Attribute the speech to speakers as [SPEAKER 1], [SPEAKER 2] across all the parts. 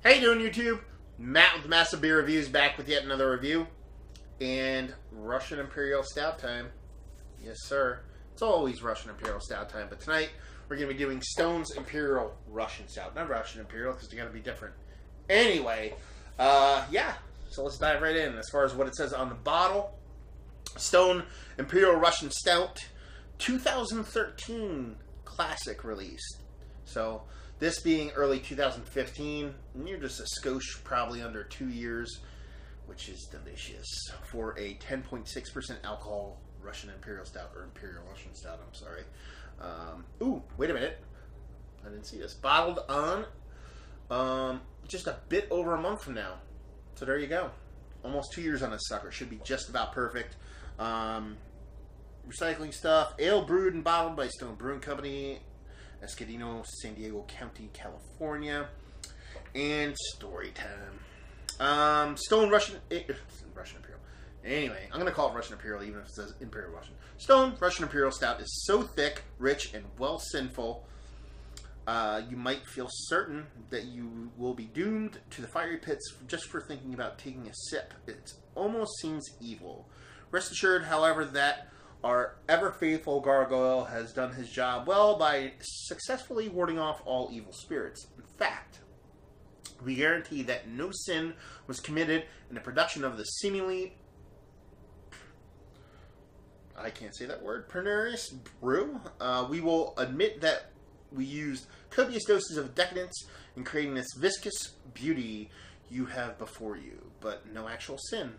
[SPEAKER 1] How you doing, YouTube? Matt with Massive Beer Reviews back with yet another review. And Russian Imperial Stout time. Yes, sir. It's always Russian Imperial Stout time, but tonight we're going to be doing Stone's Imperial Russian Stout. Not Russian Imperial, because they got to be different. Anyway, yeah. So let's dive right in. As far as what it says on the bottle, Stone Imperial Russian Stout, 2013 classic release. So this being early 2015, and you're just a skosh probably under 2 years, which is delicious for a 10.6% alcohol Russian Imperial Stout, or Imperial Russian Stout, I'm sorry. Ooh, wait a minute. I didn't see this. Bottled on just a bit over a month from now. So there you go. Almost 2 years on this sucker. Should be just about perfect. Recycling stuff. Ale brewed and bottled by Stone Brewing Company, Escondido, San Diego County, California. And story time. Stone Russian Imperial. Anyway, I'm going to call it Russian Imperial even if it says Imperial Russian. Stone Russian Imperial Stout is so thick, rich, and well sinful, you might feel certain that you will be doomed to the fiery pits just for thinking about taking a sip. It almost seems evil. Rest assured, however, that our ever-faithful gargoyle has done his job well by successfully warding off all evil spirits. In fact, we guarantee that no sin was committed in the production of the seemingly, I can't say that word, pernicious brew. We will admit that we used copious doses of decadence in creating this viscous beauty you have before you, but no actual sin.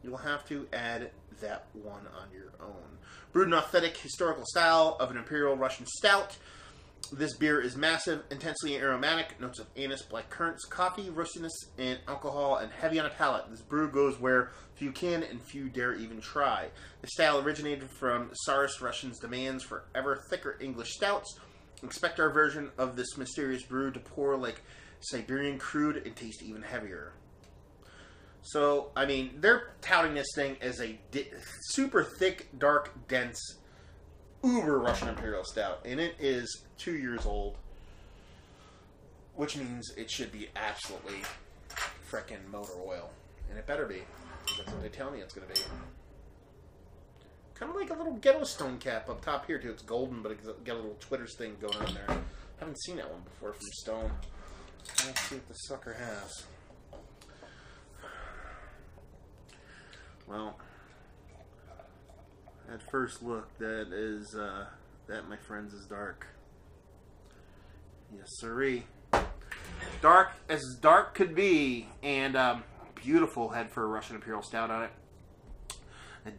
[SPEAKER 1] You'll have to add that one on your own. Brewed in authentic historical style of an Imperial Russian Stout, this beer is massive, intensely aromatic, notes of anise, black currants, coffee, roastiness, and alcohol, and heavy on a palate. This brew goes where few can and few dare even try. The style originated from Tsarist Russians' demands for ever thicker English stouts. Expect our version of this mysterious brew to pour like Siberian crude and taste even heavier. So, I mean, they're touting this thing as a super thick, dark, dense, uber Russian Imperial Stout. And it is 2 years old, which means it should be absolutely frickin' motor oil. And it better be, because that's what they tell me it's going to be. Kind of like a little ghetto stone cap up top here, too. It's golden, but it's got a little Twitter thing going on there. Haven't seen that one before from Stone. Let's see what the sucker has. Well, at first look, that is, that, my friends, is dark. Yes, sirree. Dark as dark could be, and beautiful head for a Russian Imperial Stout on it.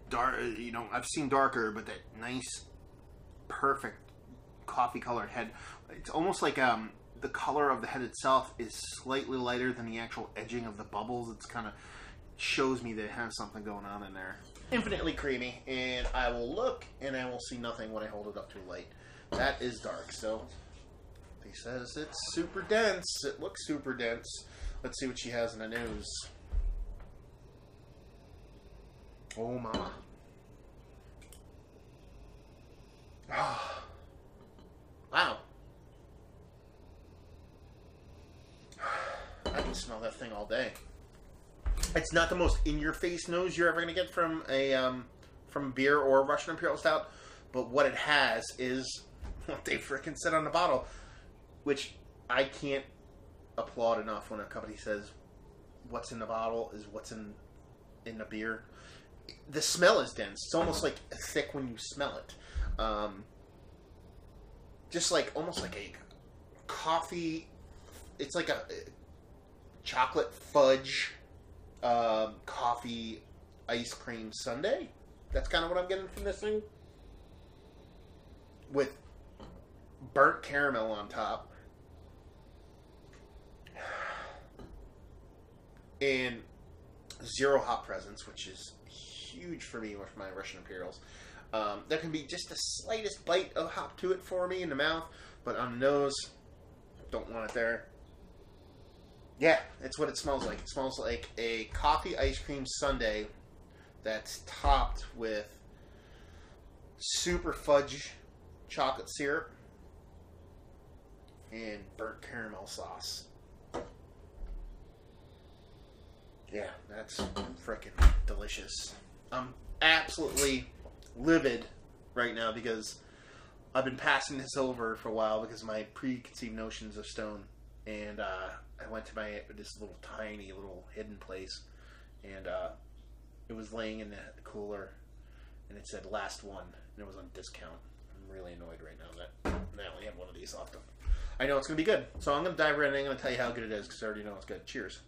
[SPEAKER 1] Dark, you know, I've seen darker, but that nice, perfect coffee colored head. It's almost like the color of the head itself is slightly lighter than the actual edging of the bubbles. It's kind of shows me that it has something going on in there. Infinitely creamy, and I will look and I will see nothing when I hold it up to light. That is dark. So he says it's super dense. It looks super dense. Let's see what she has in the nose. Oh, mama. Oh. Wow. I can smell that thing all day. It's not the most in-your-face nose you're ever going to get from a beer or a Russian Imperial Stout, but what it has is what they frickin' said on the bottle, which I can't applaud enough when a company says what's in the bottle is what's in the beer. The smell is dense. It's almost like thick when you smell it. Just like, almost like a coffee, it's like a chocolate fudge coffee ice cream sundae. That's kind of what I'm getting from this thing. With burnt caramel on top. And zero hop presence, which is huge for me with my Russian Imperials. There can be just the slightest bite of hop to it for me in the mouth, but on the nose, don't want it there. Yeah, it's what it smells like. It smells like a coffee ice cream sundae that's topped with super fudge chocolate syrup and burnt caramel sauce. Yeah, that's freaking delicious. I'm absolutely livid right now because I've been passing this over for a while because of my preconceived notions of Stone. And I went to this little tiny little hidden place, and it was laying in the cooler, and it said last one, and it was on discount. I'm really annoyed right now that I only have one of these left. I know it's going to be good, so I'm going to dive right in and I'm going to tell you how good it is because I already know it's good. Cheers.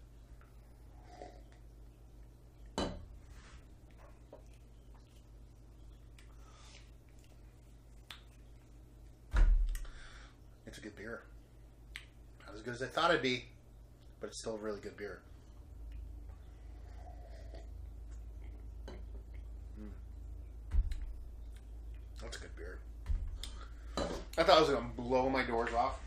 [SPEAKER 1] It's a good beer. Not as good as I thought it'd be, but it's still a really good beer. That's a good beer. I thought I was going to blow my doors off,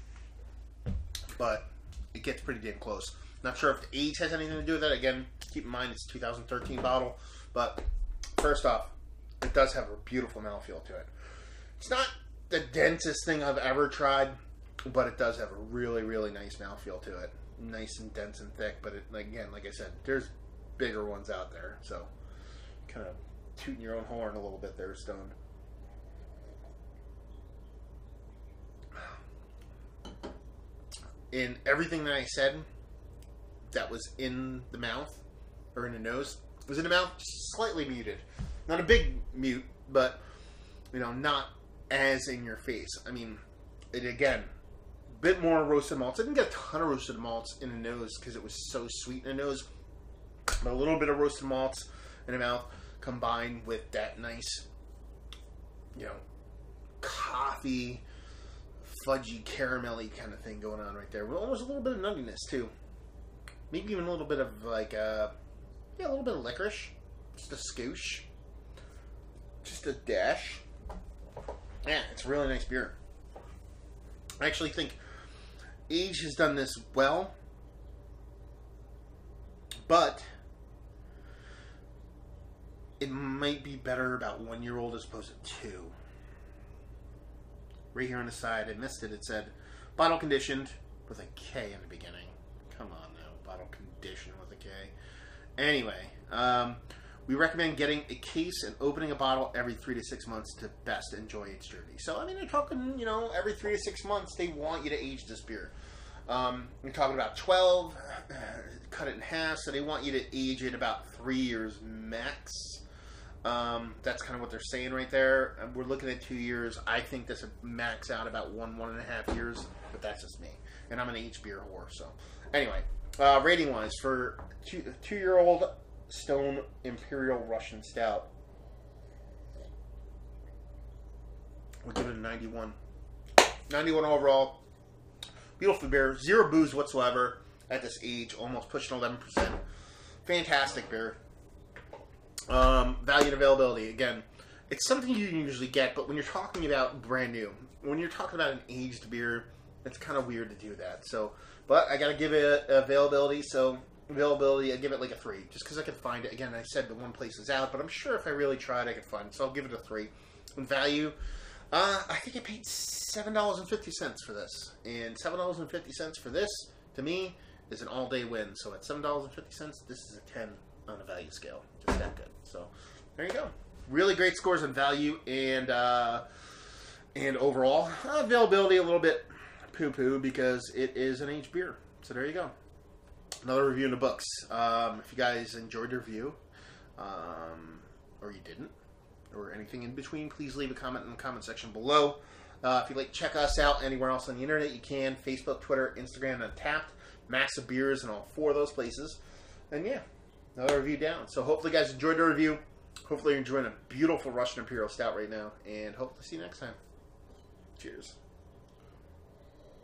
[SPEAKER 1] but it gets pretty damn close. Not sure if the age has anything to do with that. Again, keep in mind it's a 2013 bottle, but first off, it does have a beautiful mouthfeel to it. It's not the densest thing I've ever tried, but it does have a really, really nice mouthfeel to it. Nice and dense and thick, but it, again, like I said, there's bigger ones out there, so kind of tooting your own horn a little bit there, Stone. In everything that I said that was in the mouth, or in the nose, was in the mouth, slightly muted. Not a big mute, but, you know, not as in your face. I mean, it again, a bit more roasted malts. I didn't get a ton of roasted malts in the nose because it was so sweet in the nose. But a little bit of roasted malts in the mouth combined with that nice, you know, coffee, fudgy, caramelly kind of thing going on right there. With almost a little bit of nuttiness too. Maybe even a little bit of like, yeah, a little bit of licorice. Just a scoosh. Just a dash. Yeah, it's a really nice beer. I actually think age has done this well, but it might be better about 1 year old as opposed to 2. Right here on the side, I missed it. It said bottle conditioned with a K in the beginning. Come on now, bottle conditioned with a K. Anyway, we recommend getting a case and opening a bottle every 3 to 6 months to best enjoy its journey. So, I mean, they're talking, you know, every 3 to 6 months they want you to age this beer. We're talking about 12, cut it in half, so they want you to age it about 3 years max. That's kind of what they're saying right there. We're looking at 2 years. I think this would max out about 1.5 years, but that's just me. And I'm an aged beer whore, so. Anyway, rating-wise, for 2-year-old Stone Imperial Russian Stout, we'll give it a 91. 91 overall. Beautiful beer. Zero booze whatsoever at this age. Almost pushing 11%. Fantastic beer. Value and availability. Again, it's something you usually get, but when you're talking about brand new, when you're talking about an aged beer, it's kind of weird to do that. So, but I gotta give it availability. So availability, I give it like a 3, just because I could find it. Again, I said the one place is out, but I'm sure if I really tried, I could find it. So I'll give it a 3. And value, I think I paid $7.50 for this, and $7.50 for this to me is an all-day win. So at $7.50, this is a 10 on the value scale. Just that good. So there you go. Really great scores on value and overall availability. A little bit poo-poo because it is an aged beer. So there you go. Another review in the books. If you guys enjoyed the review, or you didn't, or anything in between, please leave a comment in the comment section below. If you'd like to check us out anywhere else on the internet, you can. Facebook, Twitter, Instagram, Untapped. Massive Beers in all 4 of those places. And yeah, another review down. So hopefully you guys enjoyed the review. Hopefully you're enjoying a beautiful Russian Imperial Stout right now. And hope to see you next time. Cheers.